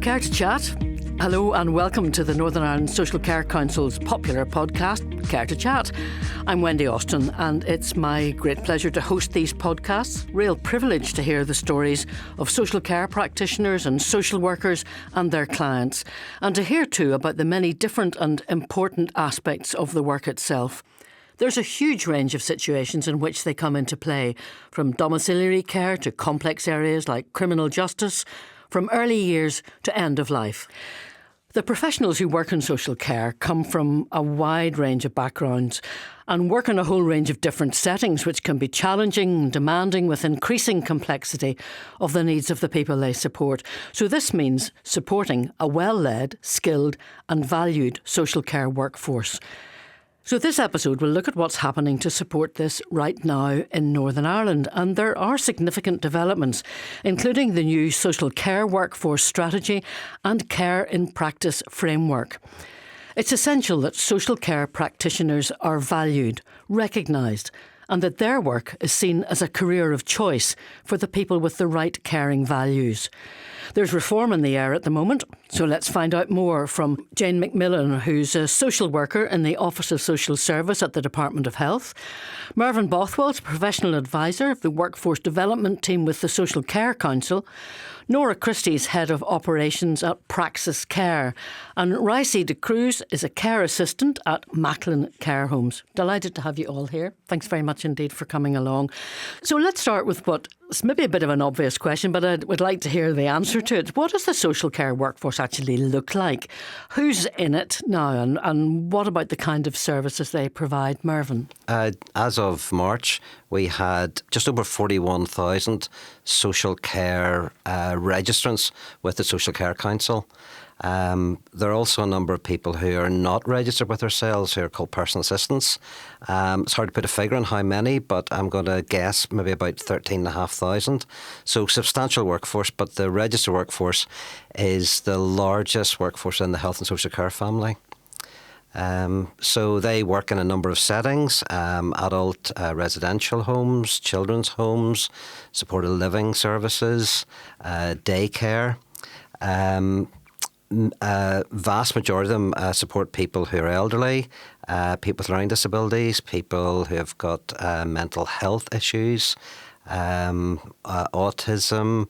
Care to Chat. Hello and welcome to the Northern Ireland Social Care Council's popular podcast, Care to Chat. I'm Wendy Austin and it's my great pleasure to host these podcasts. Real privilege to hear the stories of social care practitioners and social workers and their clients, and to hear too about the many different and important aspects of the work itself. There's a huge range of situations in which they come into play, from domiciliary care to complex areas like criminal justice, from early years to end of life. The professionals who work in social care come from a wide range of backgrounds and work in a whole range of different settings, which can be challenging and demanding with increasing complexity of the needs of the people they support. So this means supporting a well-led, skilled and valued social care workforce. So this episode will look at what's happening to support this right now in Northern Ireland, and there are significant developments, including the new Social Care Workforce Strategy and Care in Practice framework. It's essential that social care practitioners are valued, recognised, and that their work is seen as a career of choice for the people with the right caring values. There's reform in the air at the moment, so let's find out more from Jane McMillan, who's a social worker in the Office of Social Service at the Department of Health. Mervyn Bothwell is professional advisor of the Workforce Development Team with the Social Care Council. Norah Christie is head of operations at Praxis Care. And Ricy is a care assistant at Macklin Care Homes. Delighted to have you all here. Thanks very much indeed for coming along. So let's start with what's maybe a bit of an obvious question, but I would like to hear the answer to it. What does the social care workforce actually look like? Who's in it now, and what about the kind of services they provide? Mervyn? As of March, we had just over 41,000 social care registrants with the Social Care Council. There are also a number of people who are not registered with ourselves, who are called personal assistants. It's hard to put a figure on how many, but I'm going to guess maybe about 13,500. So substantial workforce, but the registered workforce is the largest workforce in the health and social care family. So they work in a number of settings: adult residential homes, children's homes, supported living services, daycare. Vast majority of them support people who are elderly, people with learning disabilities, people who have got mental health issues, autism.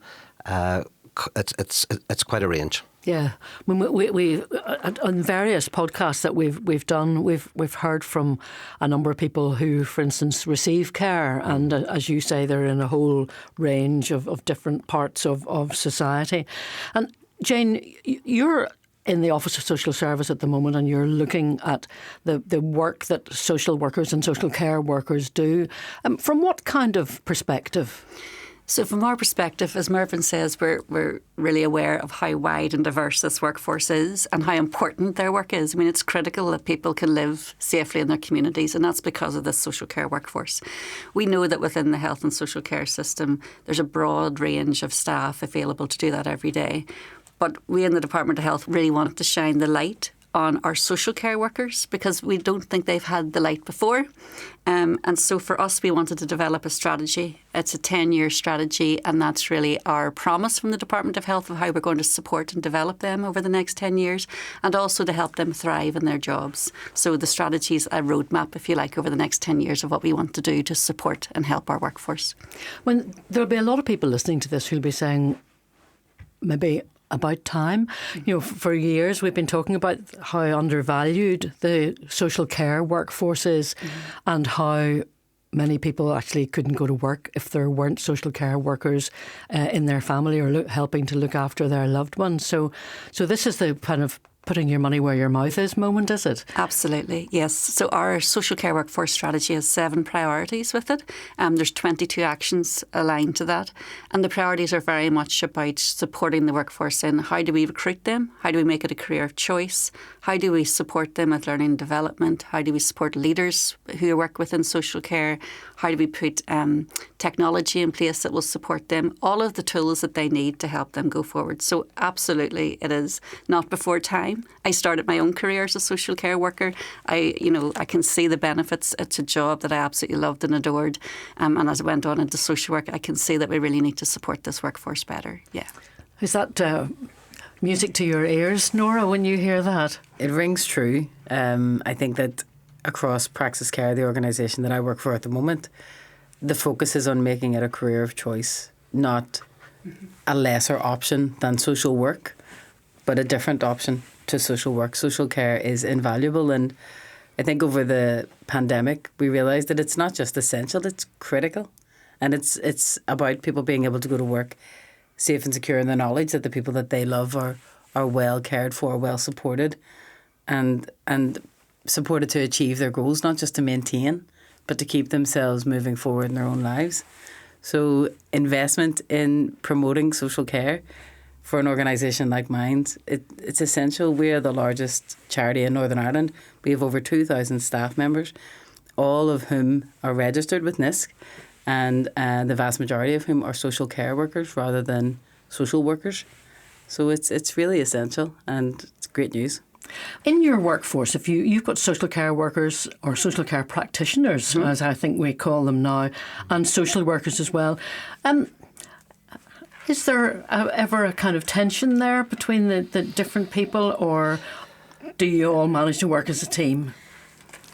It's quite a range. Yeah, I mean, we on various podcasts that we've done, we've heard from a number of people who, for instance, receive care, and as you say, they're in a whole range of different parts of society. And Jane, you're in the Office of Social Service at the moment, and you're looking at the work that social workers and social care workers do. From what kind of perspective? So from our perspective, as Mervyn says, we're really aware of how wide and diverse this workforce is and how important their work is. I mean, it's critical that people can live safely in their communities, and that's because of this social care workforce. We know that within the health and social care system, there's a broad range of staff available to do that every day. But we in the Department of Health really wanted to shine the light on our social care workers because we don't think they've had the light before. And so for us, we wanted to develop a strategy. It's a 10-year strategy, and that's really our promise from the Department of Health of how we're going to support and develop them over the next 10 years, and also to help them thrive in their jobs. So the strategy is a roadmap, if you like, over the next 10 years of what we want to do to support and help our workforce. When there'll be a lot of people listening to this who'll be saying, maybe about time. You know, for years we've been talking about how undervalued the social care workforce is, and how many people actually couldn't go to work if there weren't social care workers in their family or helping to look after their loved ones. So this is the kind of putting your money where your mouth is moment, is it? Absolutely, yes. So our social care workforce strategy has 7 priorities with it. There's 22 actions aligned to that. And the priorities are very much about supporting the workforce in how do we recruit them? How do we make it a career of choice? How do we support them with learning and development? How do we support leaders who work within social care? How do we put technology in place that will support them? All of the tools that they need to help them go forward. So absolutely, it is not before time. I started my own career as a social care worker. I can see the benefits. It's a job that I absolutely loved and adored. And as I went on into social work, I can see that we really need to support this workforce better. Yeah. Is that Music to your ears, Norah, when you hear that. It rings true. I think that across Praxis Care, the organisation that I work for at the moment, the focus is on making it a career of choice, not a lesser option than social work, but a different option to social work. Social care is invaluable, and I think over the pandemic we realised that it's not just essential, it's critical. And it's about people being able to go to work safe and secure in the knowledge that the people that they love are well cared for, well supported, and supported to achieve their goals, not just to maintain, but to keep themselves moving forward in their own lives. So investment in promoting social care for an organisation like mine, it's essential. We are the largest charity in Northern Ireland. We have over 2,000 staff members, all of whom are registered with NISC, and the vast majority of whom are social care workers rather than social workers. So it's really essential, and it's great news. In your workforce, if you've got social care workers or social care practitioners, as I think we call them now, and social workers as well, is there ever a kind of tension there between the different people, or do you all manage to work as a team?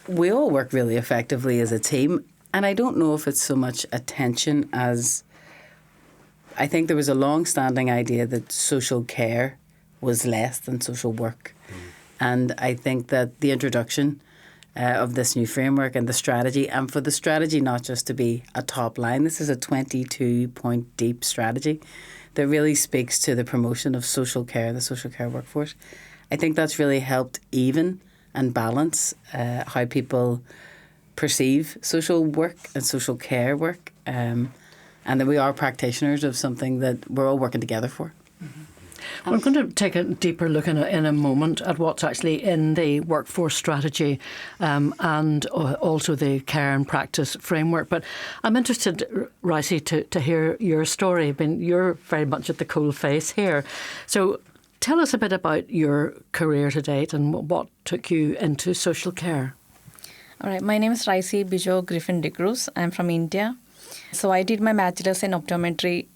We all work really effectively as a team, and I don't know if it's so much a tension as I think there was a long-standing idea that social care was less than social work. And I think that the introduction of this new framework and the strategy, and for the strategy not just to be a top line, this is a 22-point deep strategy that really speaks to the promotion of social care, the social care workforce. I think that's really helped even and balance how people perceive social work and social care work, and that we are practitioners of something that we're all working together for. We're going to take a deeper look in a moment at what's actually in the workforce strategy and also the care and practice framework. But I'm interested, Ricy, to hear your story. I mean, you're very much at the coal face here. So tell us a bit about your career to date and what took you into social care. All right, my name is Ricy Bijo Griffin de Cruz. I'm from India. So I did my bachelor's in optometry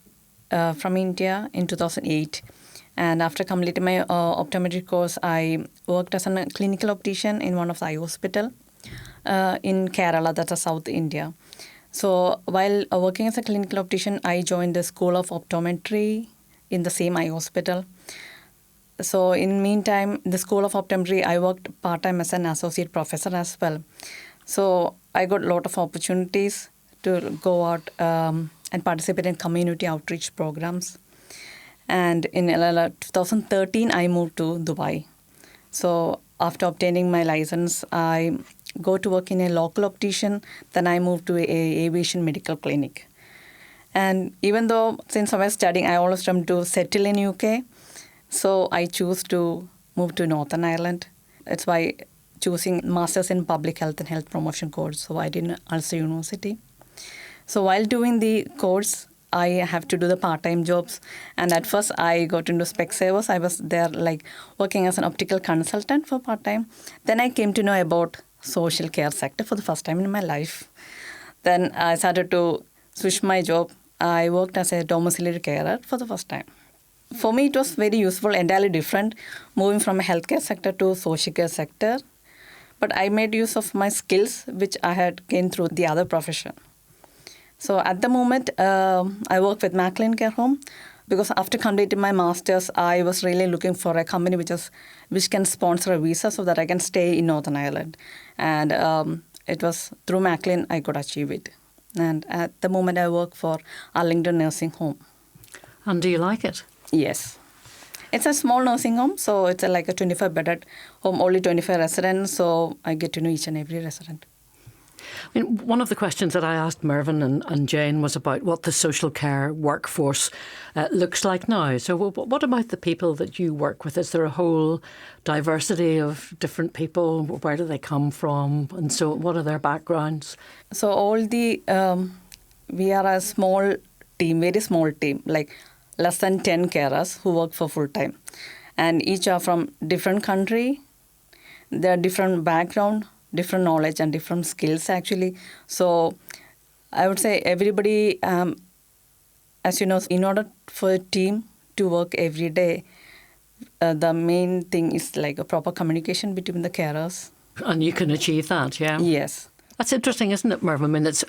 from India in 2008. And after completing my optometry course, I worked as a clinical optician in one of the eye hospital in Kerala, that's South India. So while working as a clinical optician, I joined the School of Optometry in the same eye hospital. So in meantime, the School of Optometry, I worked part-time as an associate professor as well. So I got a lot of opportunities to go out and participate in community outreach programs. And in 2013, I moved to Dubai. So after obtaining my license, I go to work in a local optician. Then I moved to a aviation medical clinic. And even though since I was studying, I always dreamed to settle in UK. So I choose to move to Northern Ireland. That's why choosing Masters in Public Health and Health Promotion course. So I did in Ulster University. So while doing the course, I have to do the part-time jobs. And at first, I got into Specsavers. I was there like working as an optical consultant for part-time. Then I came to know about social care sector for the first time in my life. Then I started to switch my job. I worked as a domiciliary carer for the first time. For me, it was very useful, entirely different, moving from a healthcare sector to social care sector. But I made use of my skills, which I had gained through the other profession. So at the moment, I work with Macklin Care Home because after completing my master's, I was really looking for a company which can sponsor a visa so that I can stay in Northern Ireland. And it was through Macklin I could achieve it. And at the moment, I work for Arlington Nursing Home. And do you like it? Yes. It's a small nursing home, so it's like a 25-bedded home, only 25 residents, so I get to know each and every resident. I mean, one of the questions that I asked Mervyn and Jane was about what the social care workforce looks like now. So what about the people that you work with? Is there a whole diversity of different people? Where do they come from? And so what are their backgrounds? So we are a small team, very small team, like less than 10 carers who work for full time. And each are from different country, their different background, different knowledge and different skills actually. So I would say everybody, as you know, in order for a team to work every day, the main thing is like a proper communication between the carers. And you can achieve that, yeah? Yes. That's interesting, isn't it, Mervyn? I mean, it's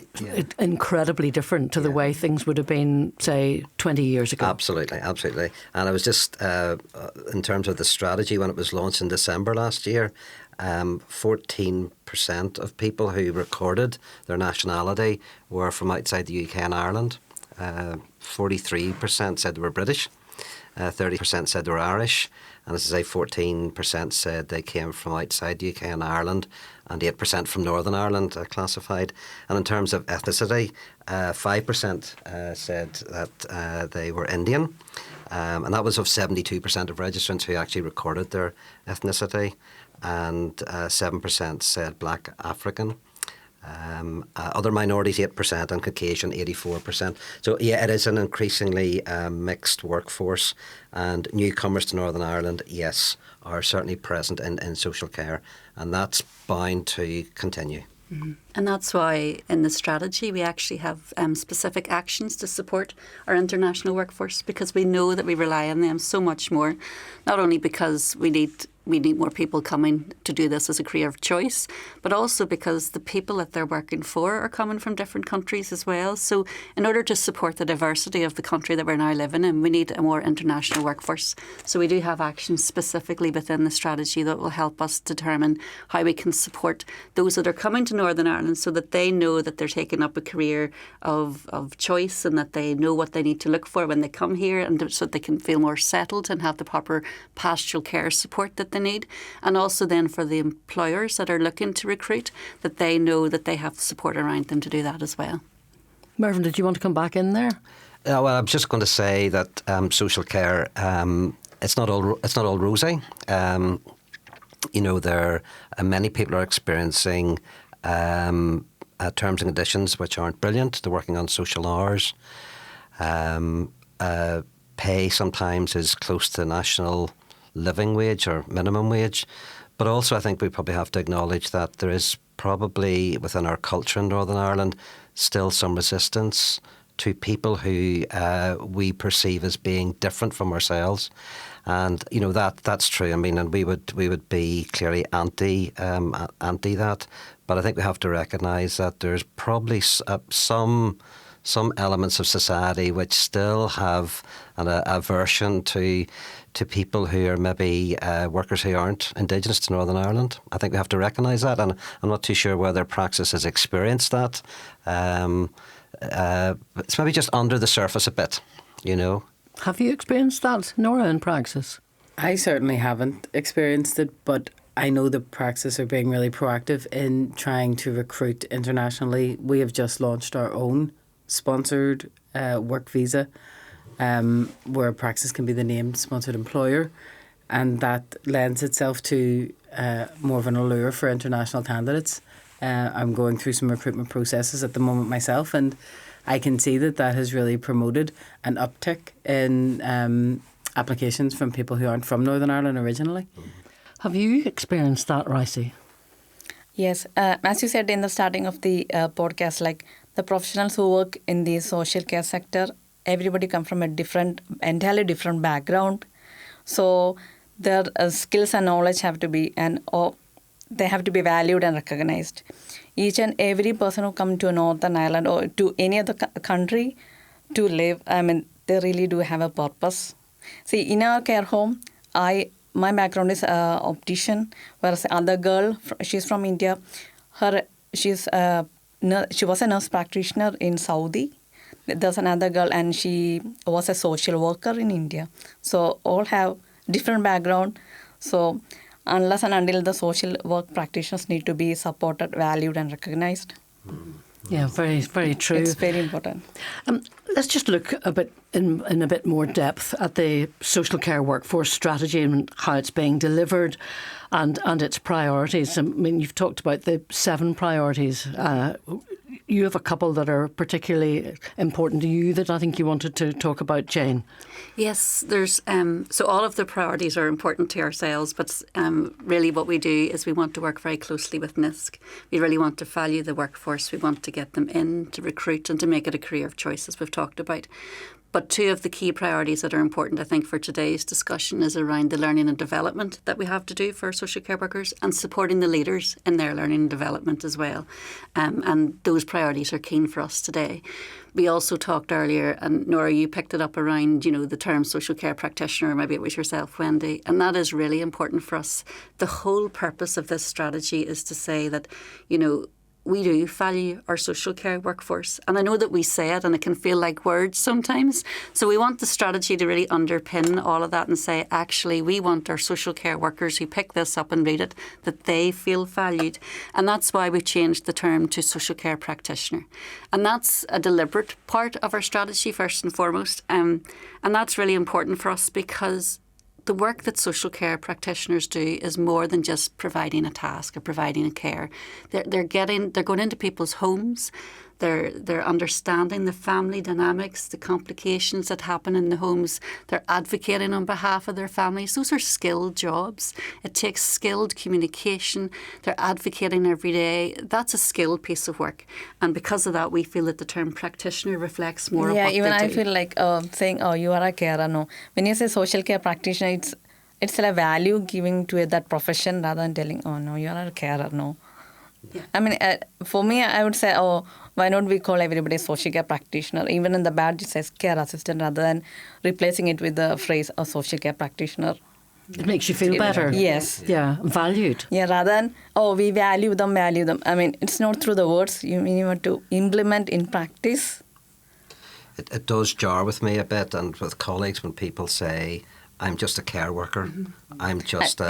incredibly different to the way things would have been, say, 20 years ago. Absolutely, absolutely. And I was just, in terms of the strategy, when it was launched in December last year, 14% of people who recorded their nationality were from outside the UK and Ireland. 43% said they were British. 30% said they were Irish, and as I say, 14% said they came from outside the UK and Ireland, and 8% from Northern Ireland classified. And in terms of ethnicity, 5% said that they were Indian, and that was of 72% of registrants who actually recorded their ethnicity, and 7% said Black African. Other minorities 8% and Caucasian 84%. So yeah, it is an increasingly mixed workforce, and newcomers to Northern Ireland, yes, are certainly present in social care, and that's bound to continue. Mm-hmm. And that's why in the strategy we actually have specific actions to support our international workforce, because we know that we rely on them so much more, not only because we need more people coming to do this as a career of choice, but also because the people that they're working for are coming from different countries as well. So in order to support the diversity of the country that we're now living in, we need a more international workforce. So we do have actions specifically within the strategy that will help us determine how we can support those that are coming to Northern Ireland, so that they know that they're taking up a career of choice, and that they know what they need to look for when they come here, and so that they can feel more settled and have the proper pastoral care support that they need. And also then for the employers that are looking to recruit, that they know that they have support around them to do that as well. Mervyn, did you want to come back in there? Well, I'm just going to say that social care, it's not all rosy. There many people are experiencing terms and conditions which aren't brilliant. They're working on social hours. Pay sometimes is close to national living wage or minimum wage. But also I think we probably have to acknowledge that there is probably within our culture in Northern Ireland still some resistance to people who we perceive as being different from ourselves. And that's true. I mean, and we would be clearly anti that. But I think we have to recognise that there's probably some elements of society which still have an aversion to people who are maybe workers who aren't Indigenous to Northern Ireland. I think we have to recognise that, and I'm not too sure whether Praxis has experienced that. It's maybe just under the surface a bit, Have you experienced that, Norah, in Praxis? I certainly haven't experienced it, but I know that Praxis are being really proactive in trying to recruit internationally. We have just launched our own sponsored work visa, where Praxis can be the named sponsored employer, and that lends itself to more of an allure for international candidates. I'm going through some recruitment processes at the moment myself, and I can see that has really promoted an uptick in applications from people who aren't from Northern Ireland originally. Have you experienced that, Ricy? Yes, as you said in the starting of the podcast, like the professionals who work in the social care sector, everybody come from a entirely different background. So their skills and knowledge have to be, they have to be valued and recognized. Each and every person who come to Northern Ireland or to any other country to live, they really do have a purpose. See, in our care home, my background is optician, whereas the other girl, she's from India. She was a nurse practitioner in Saudi. There's another girl, and she was a social worker in India. So all have different background. So unless and until the social work practitioners need to be supported, valued, and recognized. Yeah, very, very true. It's very important. Let's just look a bit in a bit more depth at the social care workforce strategy and how it's being delivered and its priorities. I mean, you've talked about the 7 priorities. You have a couple that are particularly important to you that I think you wanted to talk about, Jane. Yes, there's so all of the priorities are important to ourselves, but really what we do is we want to work very closely with NISC. We really want to value the workforce. We want to get them in, to recruit and to make it a career of choice, as we've talked about. But two of the key priorities that are important, I think, for today's discussion is around the learning and development that we have to do for social care workers and supporting the leaders in their learning and development as well. And those priorities are keen for us today. We also talked earlier, and Norah, you picked it up around, the term social care practitioner, maybe it was yourself, Wendy, and that is really important for us. The whole purpose of this strategy is to say that, we do value our social care workforce. And I know that we say it and it can feel like words sometimes. So we want the strategy to really underpin all of that and say, actually, we want our social care workers who pick this up and read it, that they feel valued. And that's why we changed the term to social care practitioner. And that's a deliberate part of our strategy, first and foremost. And that's really important for us because the work that social care practitioners do is more than just providing a task or providing a care. They're going into people's homes. They're understanding the family dynamics, the complications that happen in the homes. They're advocating on behalf of their families. Those are skilled jobs. It takes skilled communication. They're advocating every day. That's a skilled piece of work. And because of that, we feel that the term practitioner reflects more of what they do. Yeah, even I feel like saying, you are a carer. No. When you say social care practitioner, it's a value giving to that profession rather than telling, no, you are a carer. No. Yeah. I mean, for me, I would say, why not we call everybody social care practitioner? Even in the badge, it says care assistant rather than replacing it with the phrase a social care practitioner. It makes you feel better. Yes. Yeah, valued. Yeah, rather than, we value them. I mean, it's not through the words. You have to implement in practice. It does jar with me a bit, and with colleagues when people say, I'm just a care worker. I'm just a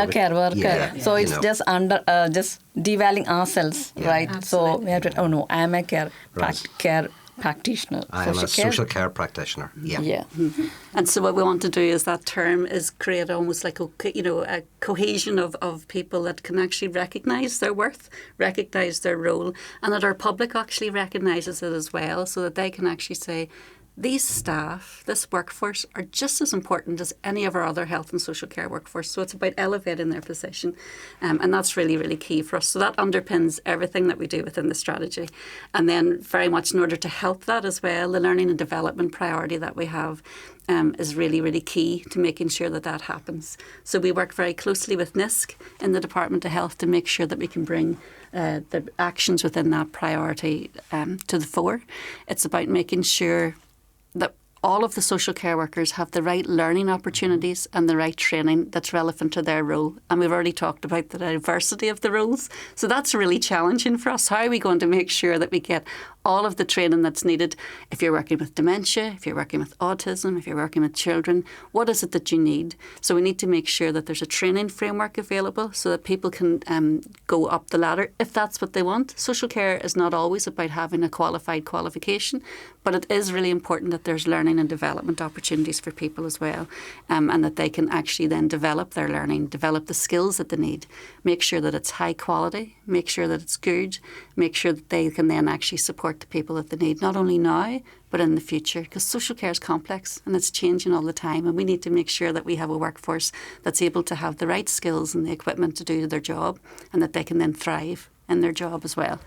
care worker. Yeah, so it's just devaluing ourselves, right? Absolutely. So we have to, no, I'm a care practitioner. I am a social care practitioner. Yeah. Mm-hmm. And so what we want to do is that term is create almost like a cohesion of people that can actually recognise their worth, recognise their role, and that our public actually recognises it as well, so that they can actually say, these staff, this workforce, are just as important as any of our other health and social care workforce. So it's about elevating their position. And that's really, really key for us. So that underpins everything that we do within the strategy. And then very much in order to help that as well, the learning and development priority that we have is really, really key to making sure that that happens. So we work very closely with NISC in the Department of Health to make sure that we can bring the actions within that priority to the fore. It's about making sure that all of the social care workers have the right learning opportunities and the right training that's relevant to their role. And we've already talked about the diversity of the roles. So that's really challenging for us. How are we going to make sure that we get all of the training that's needed? If you're working with dementia, if you're working with autism, if you're working with children, what is it that you need? So we need to make sure that there's a training framework available so that people can go up the ladder if that's what they want. Social care is not always about having a qualification, but it is really important that there's learning and development opportunities for people as well, and that they can actually then develop their learning, develop the skills that they need, make sure that it's high quality, make sure that it's good, make sure that they can then actually support the people that they need, not only now, but in the future, because social care is complex and it's changing all the time, and we need to make sure that we have a workforce that's able to have the right skills and the equipment to do their job, and that they can then thrive in their job as well.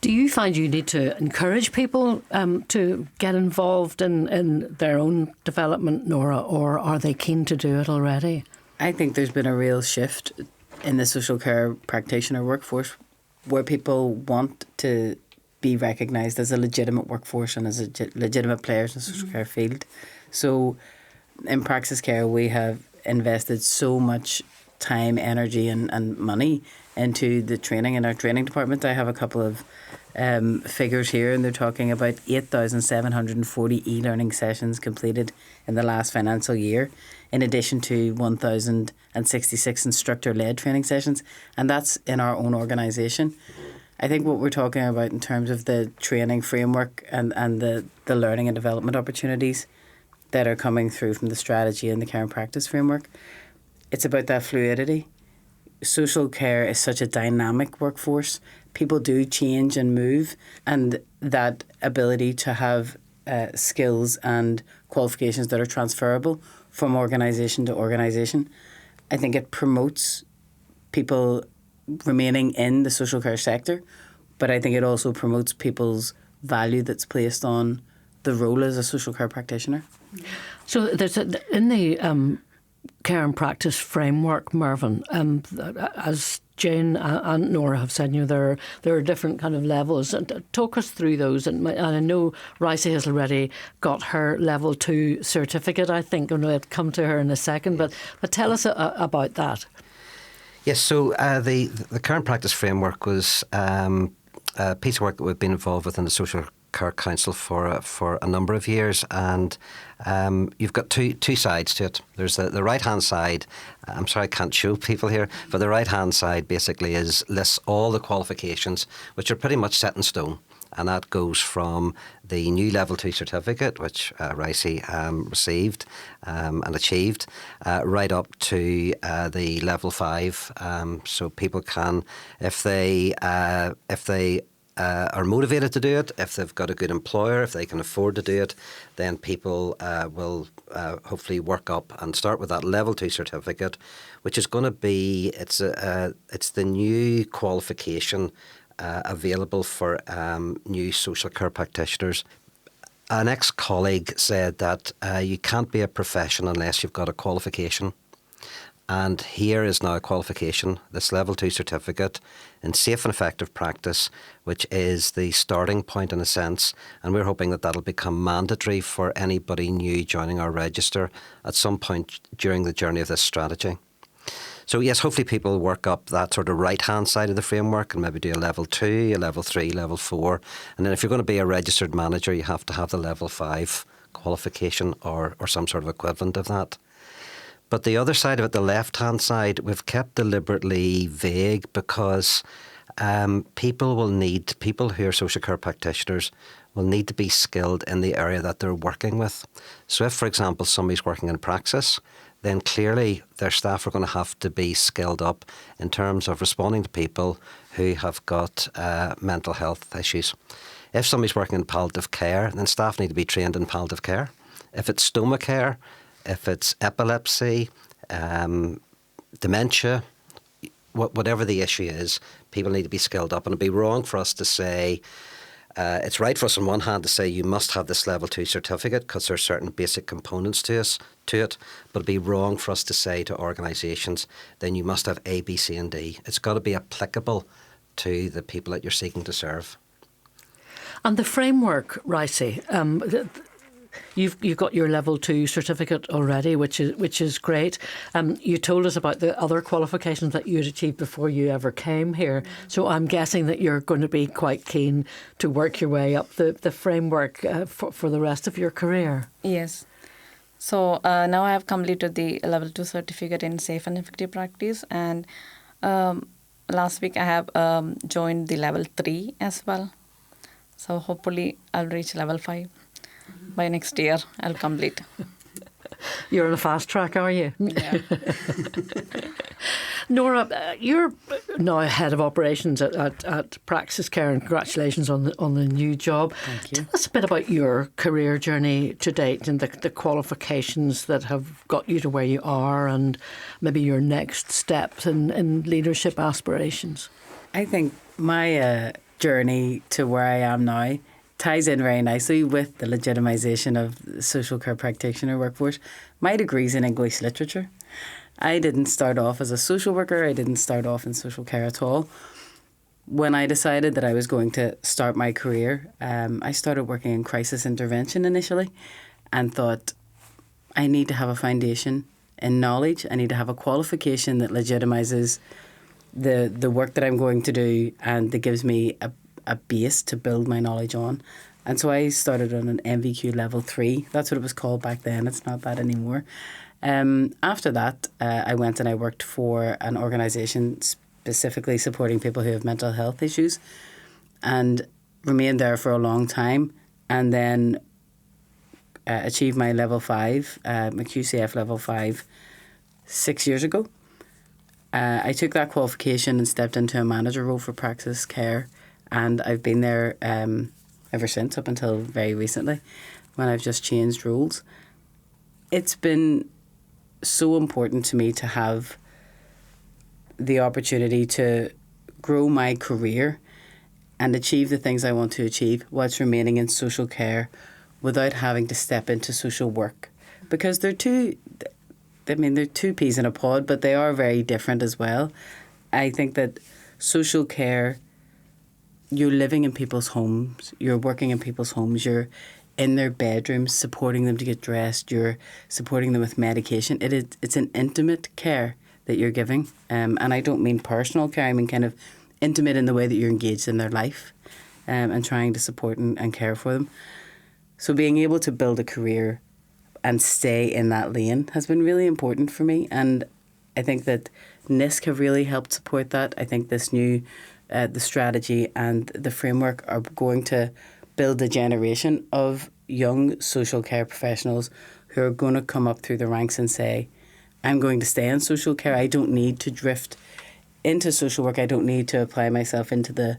Do you find you need to encourage people to get involved in their own development, Norah, or are they keen to do it already? I think there's been a real shift in the social care practitioner workforce where people want to be recognised as a legitimate workforce and as legitimate players in the social care field. So in Praxis Care, we have invested so much time, energy and money into the training in our training department. I have a couple of figures here, and they're talking about 8,740 e-learning sessions completed in the last financial year, in addition to 1,066 instructor-led training sessions, and that's in our own organisation. I think what we're talking about in terms of the training framework and the learning and development opportunities that are coming through from the strategy and the care and practice framework, it's about that fluidity. Social care is such a dynamic workforce. People do change and move, and that ability to have skills and qualifications that are transferable from organisation to organisation, I think it promotes people remaining in the social care sector, but I think it also promotes people's value that's placed on the role as a social care practitioner. So there's in the care and practice framework, Mervyn, as Jane and Norah have said, there are different kind of levels. And talk us through those. And I know Ricy has already got her level 2 certificate, I think. I know I'll come to her in a second, but tell us about that. Yes, so the current practice framework was a piece of work that we've been involved with in the Social Care Council for a number of years, and you've got two sides to it. There's the right hand side. I'm sorry I can't show people here, but the right hand side basically lists all the qualifications which are pretty much set in stone. And that goes from the new Level 2 certificate, which Ricy received and achieved, right up to the Level 5. So people can, if they are motivated to do it, if they've got a good employer, if they can afford to do it, then people will hopefully work up and start with that Level 2 certificate, which is going to be, it's the new qualification available for new social care practitioners. An ex-colleague said that you can't be a profession unless you've got a qualification. And here is now a qualification, this Level 2 certificate in safe and effective practice, which is the starting point in a sense. And we're hoping that that'll become mandatory for anybody new joining our register at some point during the journey of this strategy. So yes, hopefully people work up that sort of right-hand side of the framework and maybe do a Level 2, a Level 3, Level 4. And then if you're going to be a registered manager, you have to have the Level 5 qualification or some sort of equivalent of that. But the other side of it, the left-hand side, we've kept deliberately vague because people who are social care practitioners will need to be skilled in the area that they're working with. So if, for example, somebody's working in Praxis, then clearly their staff are going to have to be skilled up in terms of responding to people who have got mental health issues. If somebody's working in palliative care, then staff need to be trained in palliative care. If it's stoma care, if it's epilepsy, dementia, whatever the issue is, people need to be skilled up. And it'd be wrong for us to say, it's right for us on one hand to say you must have this Level 2 certificate because there are certain basic components to it, but it'd be wrong for us to say to organisations, then you must have A, B, C and D. It's got to be applicable to the people that you're seeking to serve. And the framework, Ricy, you've got your Level 2 certificate already, which is great. You told us about the other qualifications that you'd achieved before you ever came here. So I'm guessing that you're going to be quite keen to work your way up the framework for the rest of your career. Yes. So now I have completed the Level 2 certificate in safe and effective practice, and last week I have joined the Level 3 as well. So hopefully I'll reach Level 5. By next year, I'll complete. You're on a fast track, are you? Yeah. Norah, you're now head of operations at Praxis Care, and congratulations on the new job. Thank you. Tell us a bit about your career journey to date and the qualifications that have got you to where you are, and maybe your next steps in leadership aspirations. I think my journey to where I am now ties in very nicely with the legitimisation of the social care practitioner workforce. My degree's in English literature. I didn't start off as a social worker. I didn't start off in social care at all. When I decided that I was going to start my career, I started working in crisis intervention initially and thought, I need to have a foundation in knowledge. I need to have a qualification that legitimises the work that I'm going to do and that gives me a base to build my knowledge on. And so I started on an MVQ Level 3. That's what it was called back then. It's not that anymore. After that, I went and I worked for an organisation specifically supporting people who have mental health issues, and remained there for a long time, and then achieved my Level 5, my QCF Level 5, 6 years ago. I took that qualification and stepped into a manager role for Praxis Care, and I've been there ever since, up until very recently, when I've just changed roles. It's been so important to me to have the opportunity to grow my career and achieve the things I want to achieve whilst remaining in social care without having to step into social work, because they're two peas in a pod, but they are very different as well. I think that social care, you're living in people's homes, you're working in people's homes, you're in their bedrooms, supporting them to get dressed, you're supporting them with medication. It's an intimate care that you're giving. And I don't mean personal care, I mean kind of intimate in the way that you're engaged in their life, and trying to support and care for them. So being able to build a career and stay in that lane has been really important for me. And I think that NISC have really helped support that. I think this new, the strategy and the framework are going to build a generation of young social care professionals who are going to come up through the ranks and say, I'm going to stay in social care. I don't need to drift into social work. I don't need to apply myself into the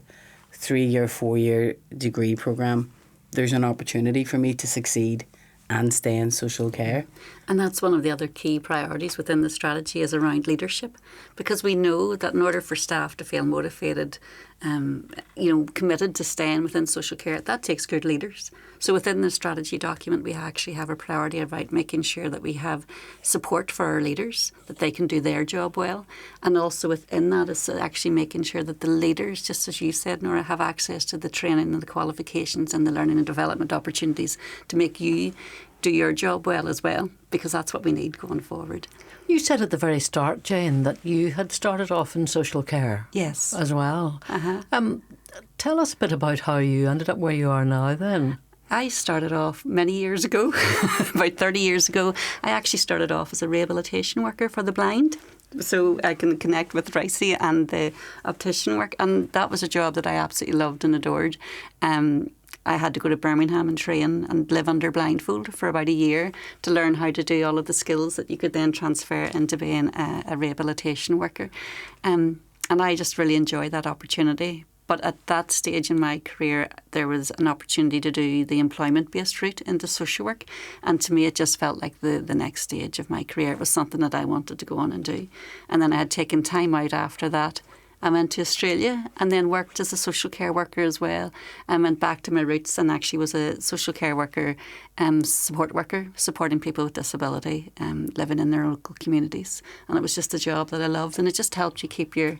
3-year, 4-year degree programme. There's an opportunity for me to succeed and stay in social care. And that's one of the other key priorities within the strategy is around leadership, because we know that in order for staff to feel motivated, committed to staying within social care, that takes good leaders. So within the strategy document, we actually have a priority about making sure that we have support for our leaders, that they can do their job well. And also within that is actually making sure that the leaders, just as you said, Norah, have access to the training and the qualifications and the learning and development opportunities to make you do your job well as well, because that's what we need going forward. You said at the very start, Jane, that you had started off in social care. Yes. As well. Uh-huh. Tell us a bit about how you ended up where you are now then. I started off many years ago, about 30 years ago. I actually started off as a rehabilitation worker for the blind, so I can connect with Ricy and the optician work, and that was a job that I absolutely loved and adored. I had to go to Birmingham and train and live under blindfold for about a year to learn how to do all of the skills that you could then transfer into being a rehabilitation worker. And I just really enjoyed that opportunity. But at that stage in my career, there was an opportunity to do the employment-based route into social work. And to me, it just felt like the next stage of my career. It was something that I wanted to go on and do. And then I had taken time out after that. I went to Australia and then worked as a social care worker as well. I went back to my roots and actually was a social care worker, support worker, supporting people with disability, living in their local communities. And it was just a job that I loved, and it just helped you keep your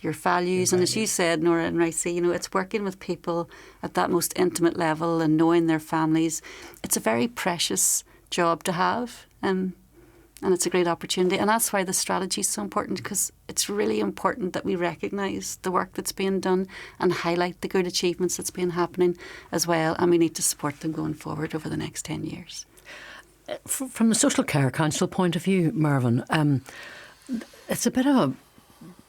values. And as you said, Norah and Ricy, it's working with people at that most intimate level and knowing their families. It's a very precious job to have. And it's a great opportunity. And that's why the strategy is so important, because it's really important that we recognise the work that's being done and highlight the good achievements that's been happening as well. And we need to support them going forward over the next 10 years. From the Social Care Council point of view, Mervyn, it's a bit of a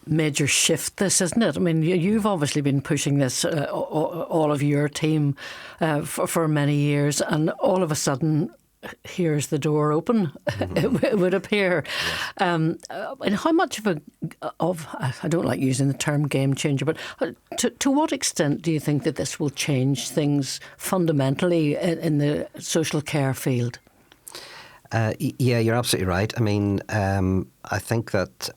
major shift, this, isn't it? I mean, you've obviously been pushing this, all of your team, for many years, and all of a sudden, here's the door open, it would appear. Yes. And how much of I don't like using the term game changer, but to what extent do you think that this will change things fundamentally in the social care field? Yeah, you're absolutely right. I mean, I think that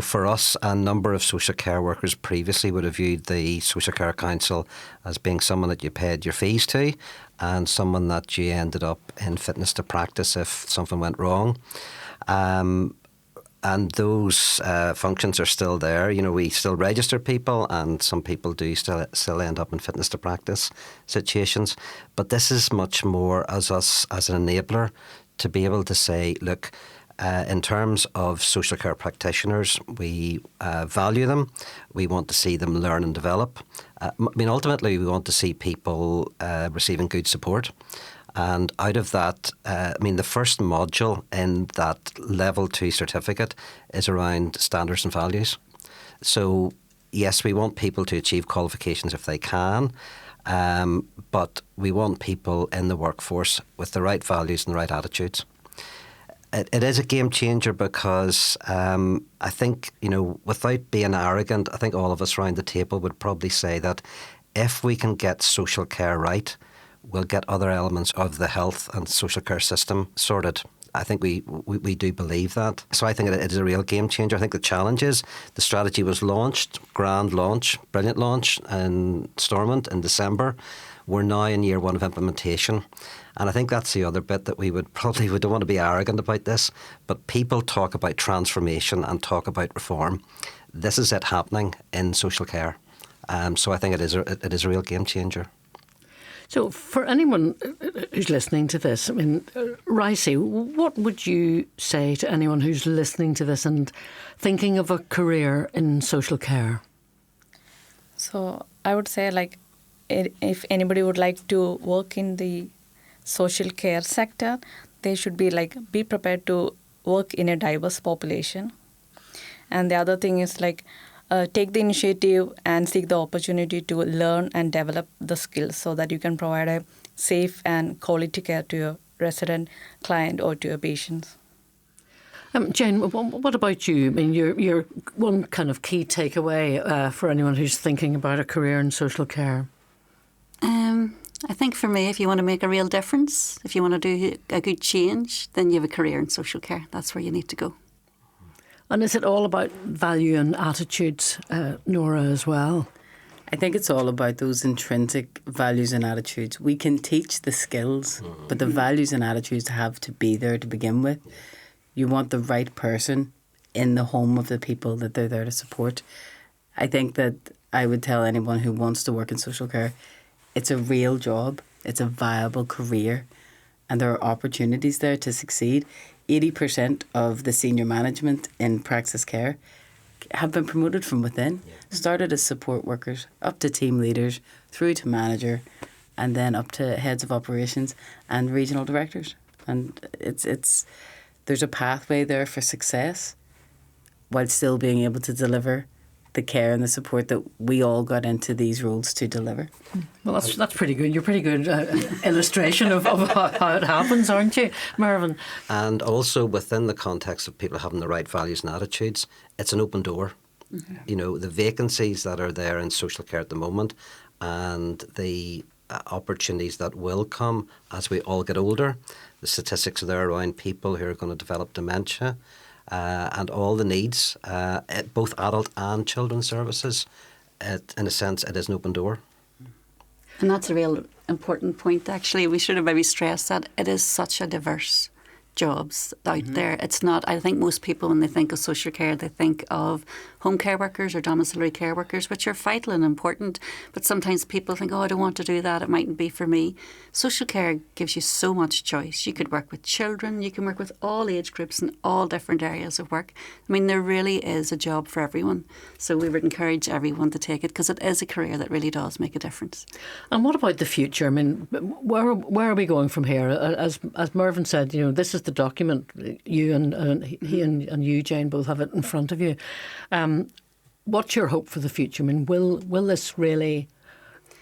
for us, a number of social care workers previously would have viewed the Social Care Council as being someone that you paid your fees to and someone that you ended up in fitness to practice if something went wrong. And those functions are still there. We still register people, and some people do still end up in fitness to practice situations. But this is much more as us as an enabler to be able to say, look, in terms of social care practitioners, we value them. We want to see them learn and develop. Ultimately, we want to see people receiving good support. And out of that, the first module in that level 2 certificate is around standards and values. So, yes, we want people to achieve qualifications if they can, but we want people in the workforce with the right values and the right attitudes. It is a game changer because I think, without being arrogant, I think all of us around the table would probably say that if we can get social care right, we'll get other elements of the health and social care system sorted. I think we do believe that. So I think it is a real game changer. I think the challenge is the strategy was launched, grand launch, brilliant launch in Stormont in December. We're now in year 1 of implementation. And I think that's the other bit that we don't want to be arrogant about this, but people talk about transformation and talk about reform. This is it happening in social care. So I think it is a real game changer. So for anyone who's listening to this, I mean, Ricy, what would you say to anyone who's listening to this and thinking of a career in social care? So I would say, like, if anybody would like to work in the social care sector, they should be prepared to work in a diverse population. And the other thing is take the initiative and seek the opportunity to learn and develop the skills so that you can provide a safe and quality care to your resident, client, or to your patients. Jane, what about you? I mean, you're one kind of key takeaway for anyone who's thinking about a career in social care. I think for me, if you want to make a real difference, if you want to do a good change, then you have a career in social care. That's where you need to go. And is it all about value and attitudes, Norah, as well? I think it's all about those intrinsic values and attitudes. We can teach the skills, but the values and attitudes have to be there to begin with. You want the right person in the home of the people that they're there to support. I think that I would tell anyone who wants to work in social care, it's a real job, it's a viable career, and there are opportunities there to succeed. 80% of the senior management in Praxis Care have been promoted from within, started as support workers, up to team leaders, through to manager, and then up to heads of operations and regional directors. And there's a pathway there for success while still being able to deliver the care and the support that we all got into these roles to deliver. Well, that's pretty good. You're pretty good illustration of how it happens, aren't you, Mervyn? And also within the context of people having the right values and attitudes, it's an open door. Mm-hmm. You know, the vacancies that are there in social care at the moment and the opportunities that will come as we all get older, the statistics are there around people who are going to develop dementia, and all the needs, both adult and children's services. In a sense, it is an open door. And that's a real important point, actually. We should have maybe stressed that it is such a diverse jobs out there. It's not, I think most people, when they think of social care, they think of home care workers or domiciliary care workers, which are vital and important. But sometimes people think, oh, I don't want to do that. It mightn't be for me. Social care gives you so much choice. You could work with children. You can work with all age groups in all different areas of work. I mean, there really is a job for everyone. So we would encourage everyone to take it because it is a career that really does make a difference. And what about the future? I mean, where are we going from here? As Mervyn said, you know, this is the document. You and he and you, Jane, both have it in front of you. What's your hope for the future? I mean, will this really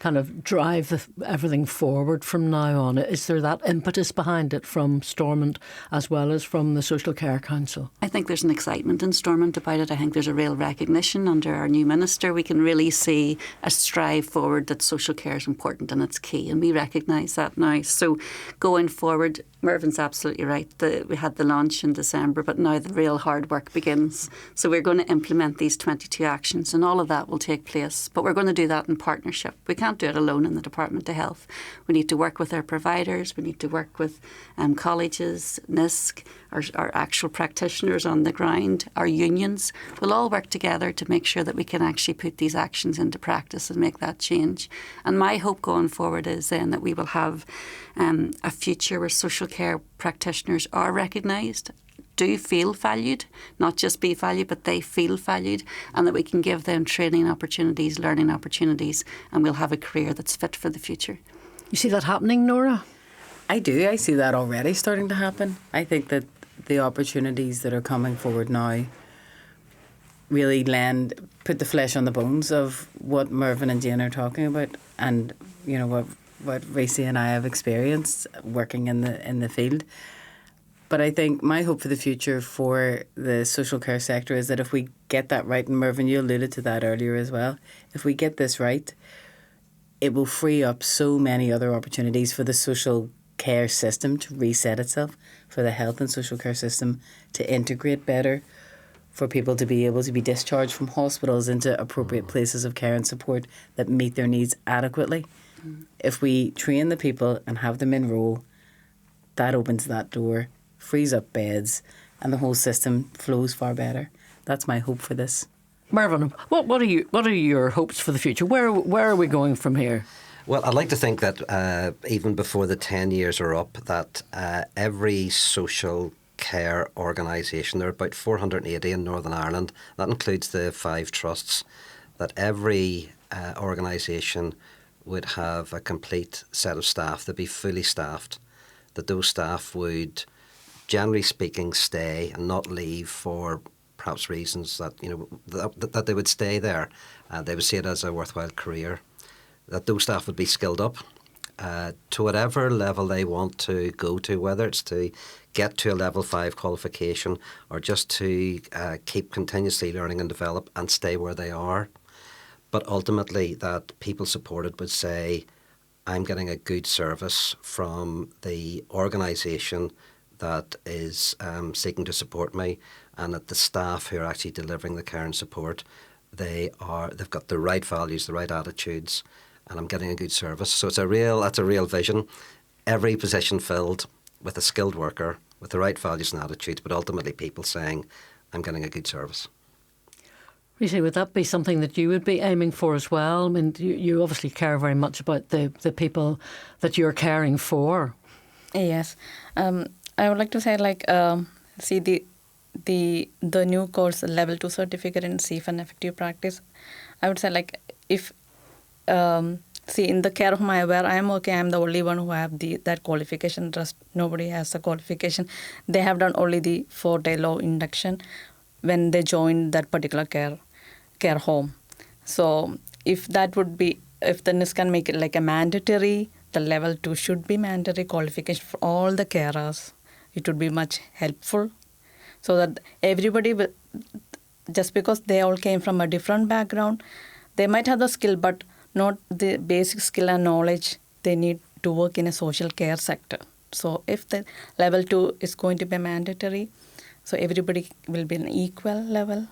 kind of drive everything forward from now on? Is there that impetus behind it from Stormont as well as from the Social Care Council? I think there's an excitement in Stormont about it. I think there's a real recognition under our new minister. We can really see a strive forward that social care is important and it's key, and we recognise that now. So going forward, Mervyn's absolutely right. We had the launch in December, but now the real hard work begins. So we're going to implement these 22 actions, and all of that will take place. But we're going to do that in partnership. We can't do it alone in the Department of Health. We need to work with our providers. We need to work with colleges, NISC, our actual practitioners on the ground, our unions. We'll all work together to make sure that we can actually put these actions into practice and make that change. And my hope going forward is then that we will have a future where social care practitioners are recognised, do feel valued, not just be valued, but they feel valued, and that we can give them training opportunities, learning opportunities, and we'll have a career that's fit for the future. You see that happening, Norah? I do. I see that already starting to happen. I think that the opportunities that are coming forward now really put the flesh on the bones of what Mervyn and Jane are talking about, and you know what Ricy and I have experienced working in the field. But I think my hope for the future for the social care sector is that if we get that right, and Mervyn, you alluded to that earlier as well, if we get this right, it will free up so many other opportunities for the social care system to reset itself, for the health and social care system to integrate better, for people to be able to be discharged from hospitals into appropriate places of care and support that meet their needs adequately. If we train the people and have them in role, that opens that door, frees up beds, and the whole system flows far better. That's my hope for this. Mervyn, what are your hopes for the future? Where are we going from here? Well, I'd like to think that even before the 10 years are up, that every social care organisation, there are about 480 in Northern Ireland, that includes the 5 trusts, that every organisation would have a complete set of staff. They'd be fully staffed, that those staff would, generally speaking, stay and not leave for perhaps reasons that, that they would stay there. They would see it as a worthwhile career, that those staff would be skilled up to whatever level they want to go to, whether it's to get to a level 5 qualification or just to keep continuously learning and develop and stay where they are. But ultimately that people supported would say, I'm getting a good service from the organisation that is seeking to support me, and that the staff who are actually delivering the care and support, they've got the right values, the right attitudes, and I'm getting a good service. So that's a real vision. Every position filled with a skilled worker with the right values and attitudes, but ultimately people saying, I'm getting a good service. Ricy, would that be something that you would be aiming for as well? I mean, you obviously care very much about the people that you're caring for. Yes. I would like to say, see the new course, Level 2 certificate in safe and effective practice. I would say, if see, in the care home where I am working, I am the only one who have that qualification. Just nobody has the qualification. They have done only the 4-day law induction when they joined that particular care home. So if that would be, if the NIS can make it like a mandatory, the level 2 should be mandatory qualification for all the carers. It would be much helpful, so that everybody will, just because they all came from a different background, they might have the skill but not the basic skill and knowledge they need to work in a social care sector. So if the level 2 is going to be mandatory, so everybody will be an equal level,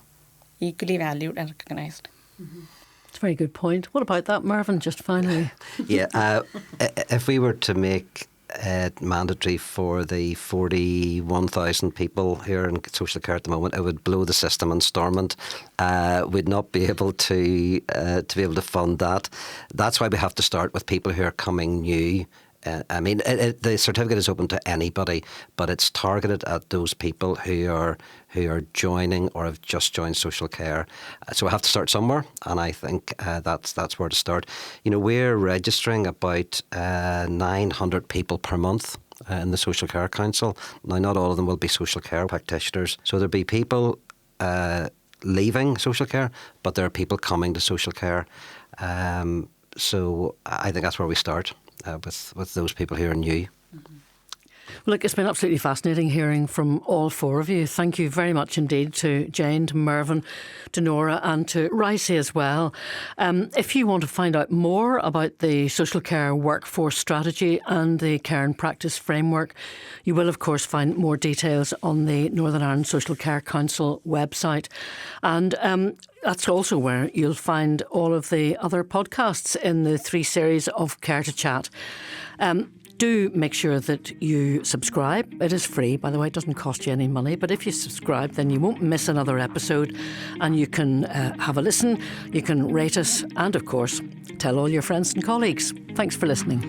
equally valued and recognised. Mm-hmm. It's a very good point. What about that, Mervyn, just finally? Yeah, if we were to make it mandatory for the 41,000 people here in social care at the moment, it would blow the system in Stormont. We'd not be able to fund that. That's why we have to start with people who are coming new. The certificate is open to anybody, but it's targeted at those people who are joining or have just joined social care. So we have to start somewhere, and I think that's where to start. We're registering about 900 people per month in the Social Care Council. Now, not all of them will be social care practitioners, so there'll be people leaving social care, but there are people coming to social care. So I think that's where we start. With those people who are new. Mm-hmm. Well, look, it's been absolutely fascinating hearing from all 4 of you. Thank you very much indeed to Jane, to Mervyn, to Norah and to Ricy as well. If you want to find out more about the social care workforce strategy and the care and practice framework, you will of course find more details on the Northern Ireland Social Care Council website. And that's also where you'll find all of the other podcasts in the 3 series of Care to Chat. Do make sure that you subscribe. It is free, by the way. It doesn't cost you any money. But if you subscribe, then you won't miss another episode, and you can have a listen, you can rate us, and of course, tell all your friends and colleagues. Thanks for listening.